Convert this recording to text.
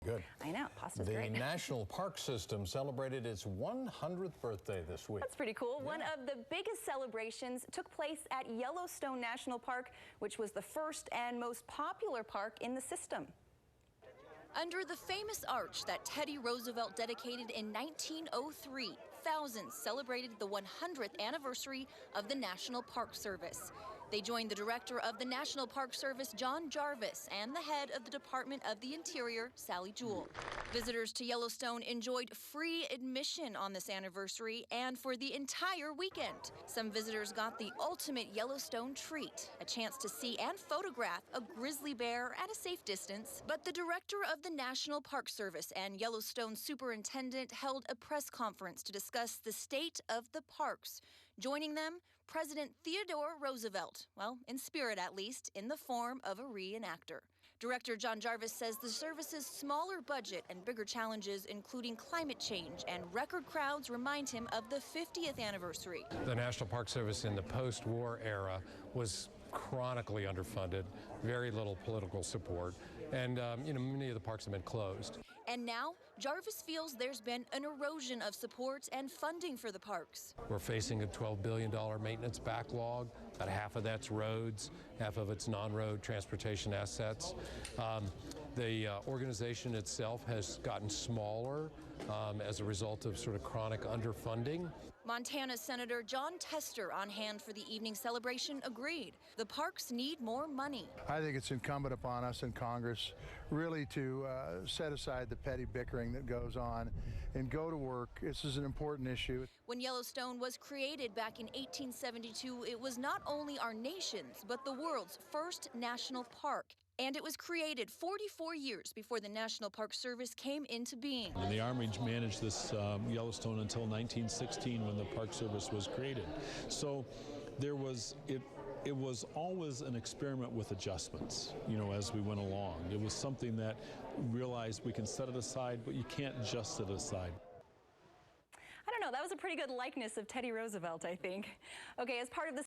Good. I know, pasta's The great. National Park System celebrated its 100th birthday this week. That's pretty cool. Yeah. One of the biggest celebrations took place at Yellowstone National Park, which was the first and most popular park in the system. Under the famous arch that Teddy Roosevelt dedicated in 1903, thousands celebrated the 100th anniversary of the National Park Service. They joined the director of the National Park Service, John Jarvis, and the head of the Department of the Interior, Sally Jewell. Visitors to Yellowstone enjoyed free admission on this anniversary and for the entire weekend. Some visitors got the ultimate Yellowstone treat, a chance to see and photograph a grizzly bear at a safe distance. But the director of the National Park Service and Yellowstone superintendent held a press conference to discuss the state of the parks. Joining them, President Theodore Roosevelt, well, in spirit at least, in the form of a reenactor. Director John Jarvis says the service's smaller budget and bigger challenges, including climate change and record crowds, remind him of the 50th anniversary. The National Park Service in the post-war era was chronically underfunded, very little political support, and many of the parks have been closed. And now, Jarvis feels there's been an erosion of support and funding for the parks. We're facing a $12 billion maintenance backlog. About half of that's roads, half of it's non-road transportation assets. The organization itself has gotten smaller as a result of sort of chronic underfunding. Montana Senator John Tester, on hand for the evening celebration, agreed. The parks need more money. I think it's incumbent upon us in Congress really to set aside the petty bickering that goes on and go to work. This is an important issue. When Yellowstone was created back in 1872, it was not only our nation's, but the world's first national park. And it was created 44 years before the National Park Service came into being. And the Army managed this Yellowstone until 1916 when the Park Service was created. So there was, it was always an experiment with adjustments, as we went along. It was something that realized we can set it aside, but you can't just set it aside. I don't know, that was a pretty good likeness of Teddy Roosevelt, I think. Okay, as part of the